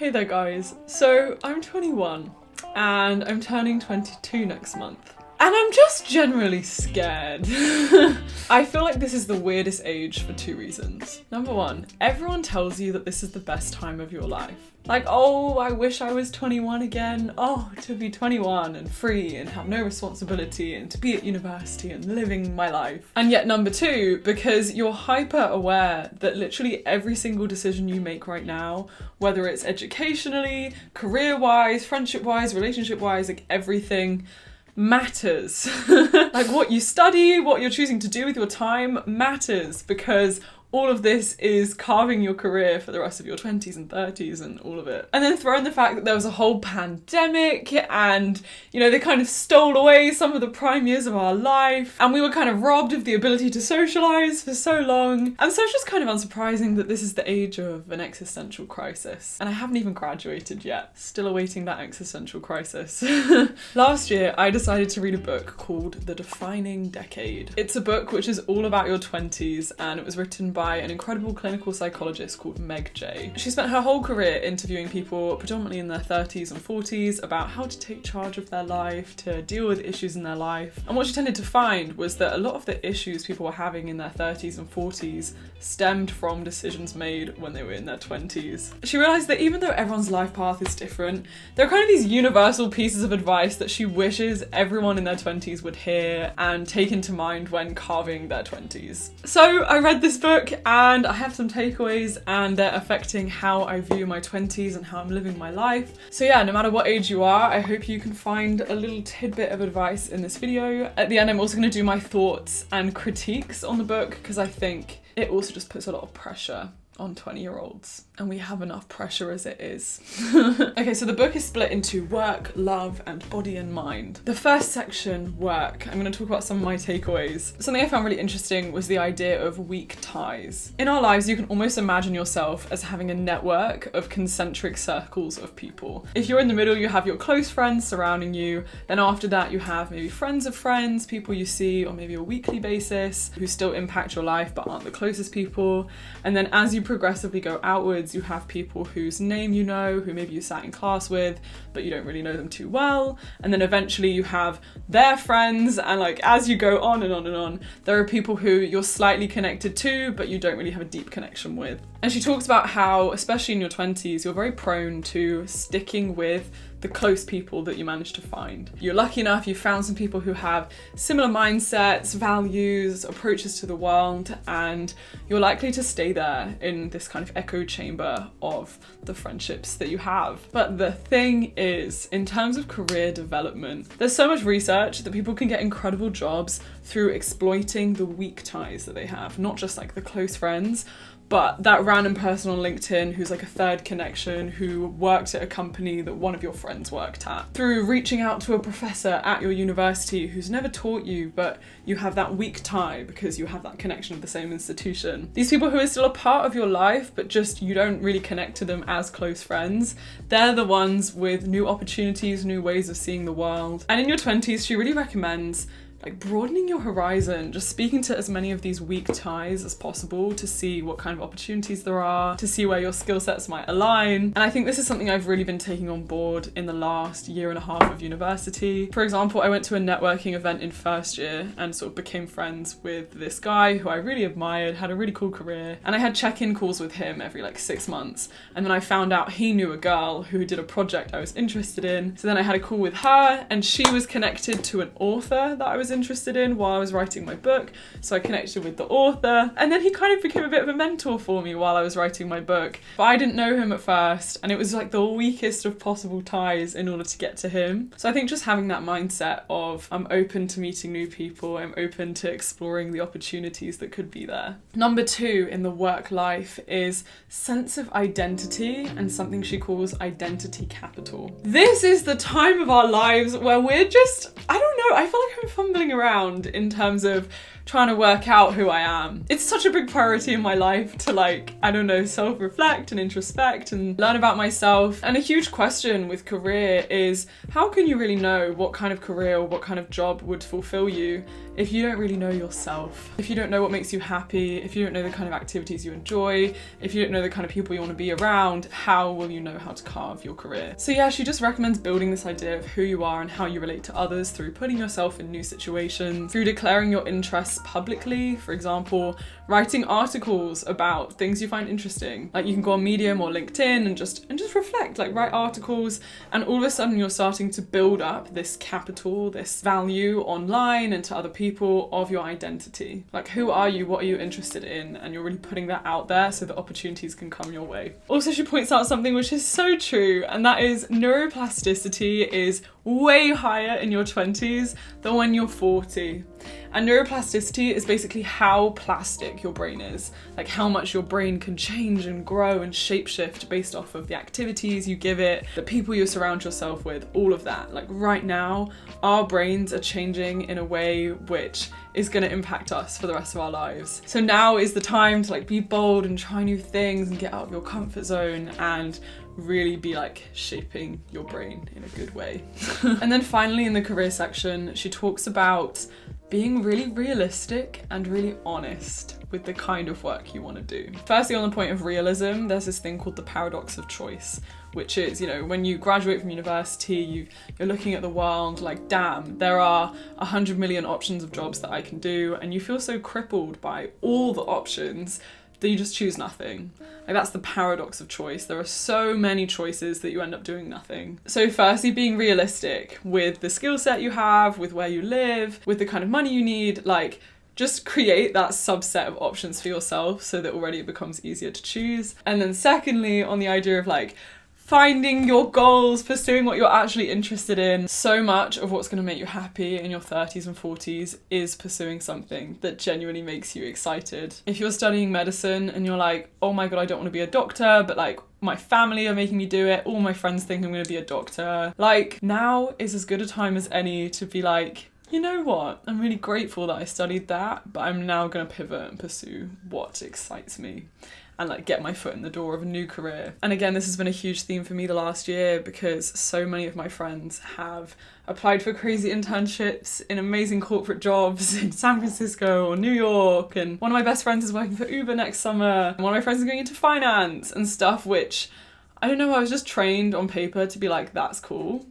Hey there guys, so I'm 21 and I'm turning 22 next month. And I'm just generally scared. I feel like this is the weirdest age for two reasons. Number one, everyone tells you that this is the best time of your life. Like, oh, I wish I was 21 again. Oh, to be 21 and free and have no responsibility and to be at university and living my life. And yet number two, because you're hyper aware that literally every single decision you make right now, whether it's educationally, career-wise, friendship-wise, relationship-wise, like everything matters. Like what you study, what you're choosing to do with your time matters, because all of this is carving your career for the rest of your 20s and 30s and all of it. And then throw in the fact that there was a whole pandemic and, you know, they kind of stole away some of the prime years of our life and we were kind of robbed of the ability to socialise for so long. And so it's just kind of unsurprising that this is the age of an existential crisis. And I haven't even graduated yet. Still awaiting that existential crisis. Last year, I decided to read a book called The Defining Decade. It's a book which is all about your 20s and it was written by an incredible clinical psychologist called Meg Jay. She spent her whole career interviewing people predominantly in their 30s and 40s about how to take charge of their life, to deal with issues in their life. And what she tended to find was that a lot of the issues people were having in their 30s and 40s stemmed from decisions made when they were in their 20s. She realised that even though everyone's life path is different, there are kind of these universal pieces of advice that she wishes everyone in their 20s would hear and take into mind when carving their 20s. So I read this book and I have some takeaways and they're affecting how I view my 20s and how I'm living my life. So yeah, no matter what age you are, I hope you can find a little tidbit of advice in this video. At the end, I'm also going to do my thoughts and critiques on the book because I think it also just puts a lot of pressure on 20-year-olds, and we have enough pressure as it is. Okay, so the book is split into work, love, and body and mind. The first section, work, I'm going to talk about some of my takeaways. Something I found really interesting was the idea of weak ties. In our lives, you can almost imagine yourself as having a network of concentric circles of people. If you're in the middle, you have your close friends surrounding you. Then after that, you have maybe friends of friends, people you see on maybe a weekly basis who still impact your life but aren't the closest people. And then as you progressively go outwards, you have people whose name you know, who maybe you sat in class with, but you don't really know them too well. And then eventually you have their friends, and like as you go on and on and on, there are people who you're slightly connected to, but you don't really have a deep connection with. And she talks about how, especially in your 20s, you're very prone to sticking with the close people that you manage to find. You're lucky enough, you found some people who have similar mindsets, values, approaches to the world, and you're likely to stay there in this kind of echo chamber of the friendships that you have. But the thing is, in terms of career development, there's so much research that people can get incredible jobs through exploiting the weak ties that they have, not just like the close friends, but that random person on LinkedIn who's like a third connection who worked at a company that one of your friends worked at. Through reaching out to a professor at your university who's never taught you, but you have that weak tie because you have that connection with the same institution. These people who are still a part of your life, but just you don't really connect to them as close friends, they're the ones with new opportunities, new ways of seeing the world. And in your 20s, she really recommends like broadening your horizon, just speaking to as many of these weak ties as possible to see what kind of opportunities there are, to see where your skill sets might align. And I think this is something I've really been taking on board in the last year and a half of university. For example, I went to a networking event in first year and sort of became friends with this guy who I really admired, had a really cool career, and I had check-in calls with him every like 6 months. And then I found out he knew a girl who did a project I was interested in. So then I had a call with her, and she was connected to an author that I was interested in while I was writing my book, so I connected with the author, and then he kind of became a bit of a mentor for me while I was writing my book. But I didn't know him at first, and it was like the weakest of possible ties in order to get to him. So I think just having that mindset of I'm open to meeting new people, I'm open to exploring the opportunities that could be there. Number two in the work life is sense of identity and something she calls identity capital. This is the time of our lives where we're just, I don't know, I feel like I'm fumbling around in terms of trying to work out who I am. It's such a big priority in my life to like, I don't know, self-reflect and introspect and learn about myself. And a huge question with career is how can you really know what kind of career or what kind of job would fulfill you if you don't really know yourself, if you don't know what makes you happy, if you don't know the kind of activities you enjoy, if you don't know the kind of people you want to be around, how will you know how to carve your career? So yeah, she just recommends building this idea of who you are and how you relate to others through putting yourself in new situations, through declaring your interests publicly, for example, writing articles about things you find interesting. Like you can go on Medium or LinkedIn and just reflect, like write articles, and all of a sudden you're starting to build up this capital, this value online and to other people of your identity. Like who are you, what are you interested in, and you're really putting that out there so that opportunities can come your way. Also, she points out something which is so true, and that is neuroplasticity is way higher in your 20s than when you're 40. And neuroplasticity is basically how plastic your brain is, like how much your brain can change and grow and shapeshift based off of the activities you give it, the people you surround yourself with, all of that. Like right now, our brains are changing in a way which is going to impact us for the rest of our lives. So now is the time to like be bold and try new things and get out of your comfort zone and really be like shaping your brain in a good way. And then finally in the career section, she talks about being really realistic and really honest with the kind of work you want to do. Firstly, on the point of realism, there's this thing called the paradox of choice, which is, you know, when you graduate from university, you're looking at the world like, damn, there are 100 million options of jobs that I can do, and you feel so crippled by all the options that you just choose nothing. Like that's the paradox of choice. There are so many choices that you end up doing nothing. So firstly, being realistic with the skill set you have, with where you live, with the kind of money you need, like just create that subset of options for yourself so that already it becomes easier to choose. And then secondly, on the idea of like finding your goals, pursuing what you're actually interested in. So much of what's going to make you happy in your 30s and 40s is pursuing something that genuinely makes you excited. If you're studying medicine and you're like, oh my god, I don't want to be a doctor, but like my family are making me do it, all my friends think I'm going to be a doctor. Like now is as good a time as any to be like, you know what, I'm really grateful that I studied that, but I'm now going to pivot and pursue what excites me and like get my foot in the door of a new career. And again, this has been a huge theme for me the last year because so many of my friends have applied for crazy internships in amazing corporate jobs in San Francisco or New York, and one of my best friends is working for Uber next summer, and one of my friends is going into finance and stuff, which I don't know, I was just trained on paper to be like, that's cool.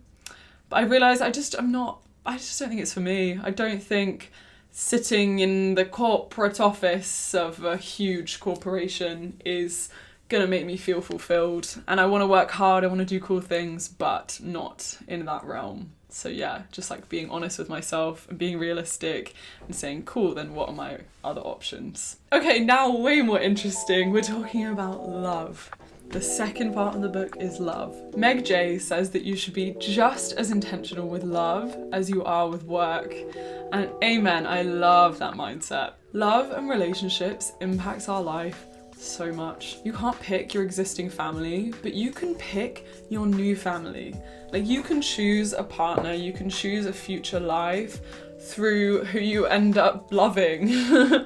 But I realised I just don't think it's for me. I don't think sitting in the corporate office of a huge corporation is gonna make me feel fulfilled. And I want to work hard, I want to do cool things, but not in that realm. So yeah, just like being honest with myself and being realistic and saying, cool, then what are my other options? Okay, now way more interesting, we're talking about love. The second part of the book is love. Meg Jay says that you should be just as intentional with love as you are with work. And amen, I love that mindset. Love and relationships impacts our life so much. You can't pick your existing family, but you can pick your new family. Like you can choose a partner, you can choose a future life through who you end up loving.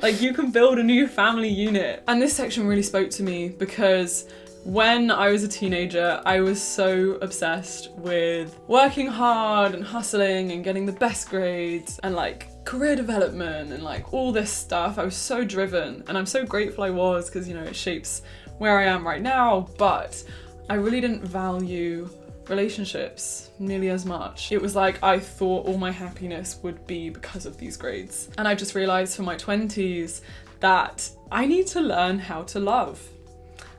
Like you can build a new family unit. And this section really spoke to me because when I was a teenager, I was so obsessed with working hard and hustling and getting the best grades and like career development and like all this stuff. I was so driven, and I'm so grateful I was because, you know, it shapes where I am right now, but I really didn't value relationships nearly as much. It was like I thought all my happiness would be because of these grades. And I just realized for my 20s that I need to learn how to love.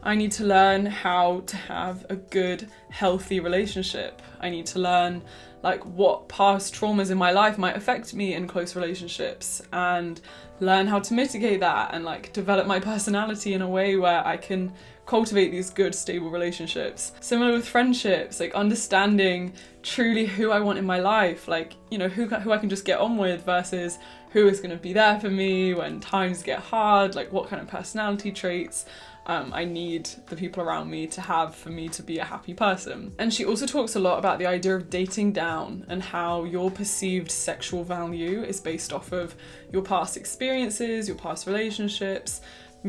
I need to learn how to have a good, healthy relationship. I need to learn like what past traumas in my life might affect me in close relationships and learn how to mitigate that and like develop my personality in a way where I can cultivate these good, stable relationships. Similar with friendships, like understanding truly who I want in my life, like, you know, who I can just get on with versus who is going to be there for me when times get hard, like what kind of personality traits I need the people around me to have for me to be a happy person. And she also talks a lot about the idea of dating down and how your perceived sexual value is based off of your past experiences, your past relationships,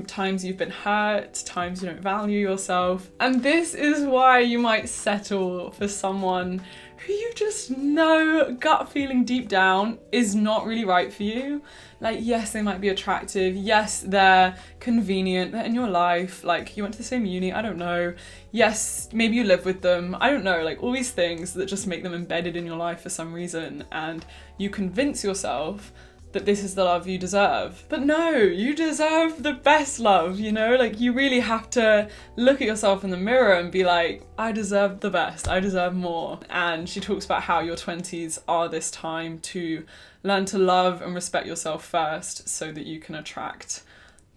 times you've been hurt, times you don't value yourself. And this is why you might settle for someone who you just know, gut feeling deep down, is not really right for you. Like, yes, they might be attractive. Yes, they're convenient. They're in your life. Like, you went to the same uni. I don't know. Yes, maybe you live with them. I don't know. Like, all these things that just make them embedded in your life for some reason. And you convince yourself that this is the love you deserve. But no, you deserve the best love, you know? Like, you really have to look at yourself in the mirror and be like, I deserve the best, I deserve more. And she talks about how your 20s are this time to learn to love and respect yourself first so that you can attract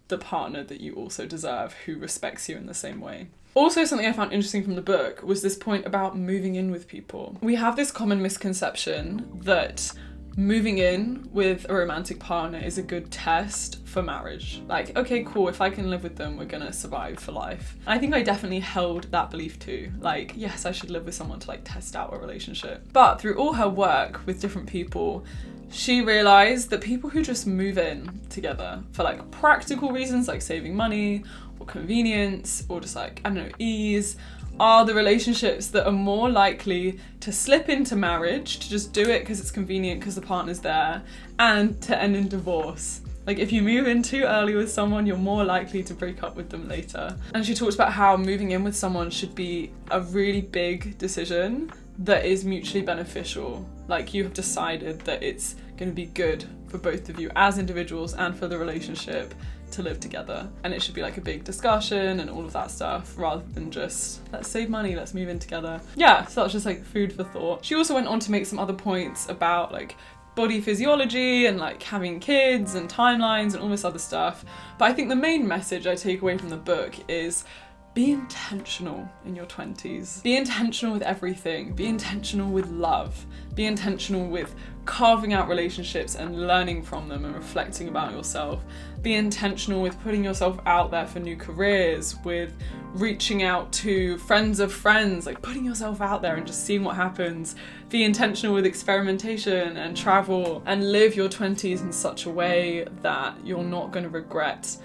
the partner that you also deserve who respects you in the same way. Also, something I found interesting from the book was this point about moving in with people. We have this common misconception that moving in with a romantic partner is a good test for marriage. Like, okay, cool, if I can live with them, we're gonna survive for life. And I think I definitely held that belief too. Like, yes, I should live with someone to like test out a relationship. But through all her work with different people, she realized that people who just move in together for like practical reasons, like saving money or convenience or just like, I don't know, ease, are the relationships that are more likely to slip into marriage, to just do it because it's convenient because the partner's there, and to end in divorce. Like, if you move in too early with someone, you're more likely to break up with them later. And she talks about how moving in with someone should be a really big decision that is mutually beneficial. Like, you have decided that it's going to be good for both of you as individuals and for the relationship to live together, and it should be like a big discussion and all of that stuff rather than just let's save money, let's move in together. Yeah, so that's just like food for thought. She also went on to make some other points about like body physiology and like having kids and timelines and all this other stuff, but I think the main message I take away from the book is be intentional in your 20s. Be intentional with everything. Be intentional with love. Be intentional with carving out relationships and learning from them and reflecting about yourself. Be intentional with putting yourself out there for new careers, with reaching out to friends of friends, like putting yourself out there and just seeing what happens. Be intentional with experimentation and travel, and live your 20s in such a way that you're not going to regret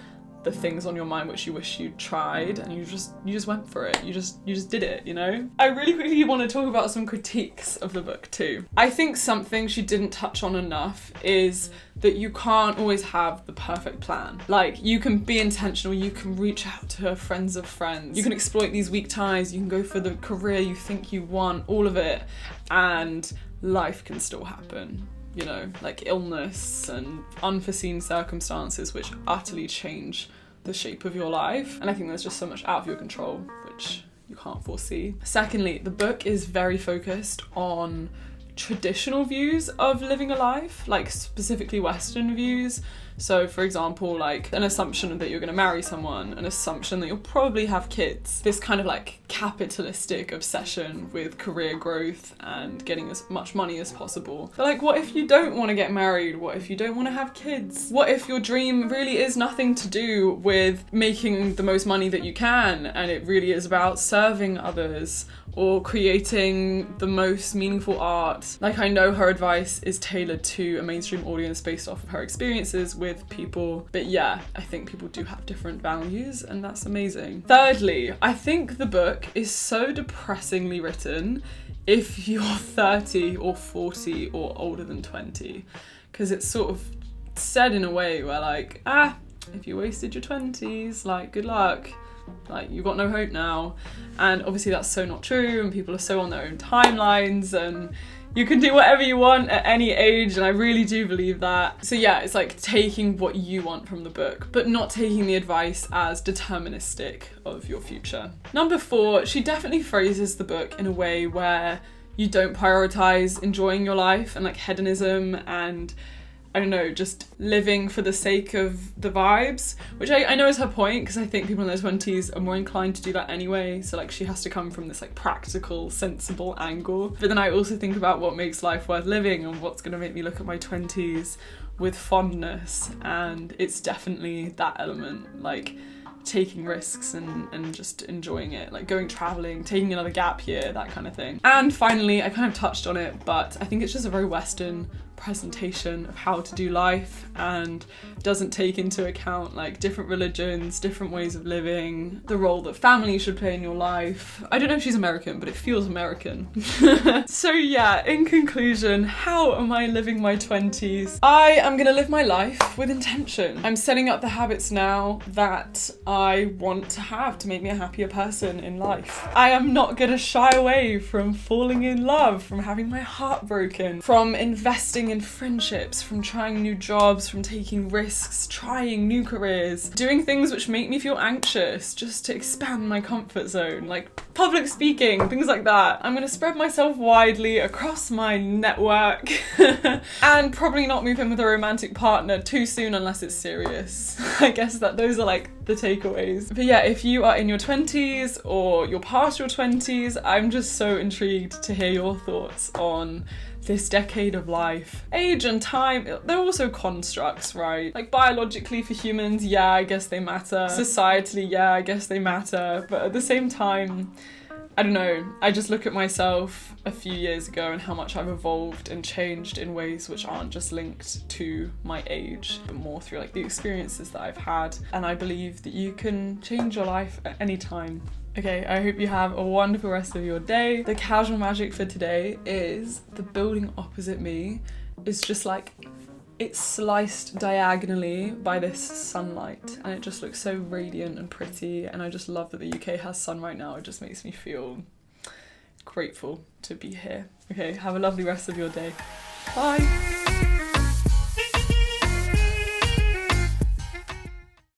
the things on your mind which you wish you'd tried, and you just went for it. You just did it, you know? I really want to talk about some critiques of the book too. I think something she didn't touch on enough is that you can't always have the perfect plan. Like, you can be intentional, you can reach out to friends of friends, you can exploit these weak ties, you can go for the career you think you want, all of it, and life can still happen. You know, like illness and unforeseen circumstances which utterly change the shape of your life. And I think there's just so much out of your control, which you can't foresee. Secondly, the book is very focused on traditional views of living a life, like specifically Western views. So for example, like an assumption that you're going to marry someone, an assumption that you'll probably have kids, this kind of like capitalistic obsession with career growth and getting as much money as possible. But like, what if you don't want to get married? What if you don't want to have kids? What if your dream really is nothing to do with making the most money that you can, and it really is about serving others or creating the most meaningful art? Like, I know her advice is tailored to a mainstream audience based off of her experiences with people, but yeah, I think people do have different values, and that's amazing. Thirdly, I think the book is so depressingly written if you're 30 or 40 or older than 20, because it's sort of said in a way where like, if you wasted your 20s, like, good luck. Like, you've got no hope now. And obviously that's so not true, and people are so on their own timelines, and you can do whatever you want at any age, and I really do believe that. So yeah, it's like taking what you want from the book, but not taking the advice as deterministic of your future. Number 4, she definitely phrases the book in a way where you don't prioritize enjoying your life and like hedonism and, I don't know, just living for the sake of the vibes, which I know is her point, because I think people in their 20s are more inclined to do that anyway. So like, she has to come from this like practical, sensible angle. But then I also think about what makes life worth living and what's going to make me look at my 20s with fondness. And it's definitely that element, like taking risks and just enjoying it, like going traveling, taking another gap year, that kind of thing. And finally, I kind of touched on it, but I think it's just a very Western presentation of how to do life and doesn't take into account like different religions, different ways of living, the role that family should play in your life. I don't know if she's American, but it feels American. So yeah, in conclusion, how am I living my 20s? I am gonna live my life with intention. I'm setting up the habits now that I want to have to make me a happier person in life. I am not gonna shy away from falling in love, from having my heart broken, from investing in friendships, from trying new jobs, from taking risks, trying new careers, doing things which make me feel anxious just to expand my comfort zone, like public speaking, things like that. I'm gonna spread myself widely across my network and probably not move in with a romantic partner too soon unless it's serious. I guess that those are like the takeaways. But yeah, if you are in your 20s or you're past your 20s, I'm just so intrigued to hear your thoughts on this decade of life. Age and time, they're also constructs, right? Like biologically for humans, yeah, I guess they matter. Societally, yeah, I guess they matter. But at the same time, I don't know, I just look at myself a few years ago and how much I've evolved and changed in ways which aren't just linked to my age, but more through like the experiences that I've had. And I believe that you can change your life at any time. Okay, I hope you have a wonderful rest of your day. The casual magic for today is the building opposite me is just like, it's sliced diagonally by this sunlight and it just looks so radiant and pretty, and I just love that the UK has sun right now. It just makes me feel grateful to be here. Okay, have a lovely rest of your day. Bye!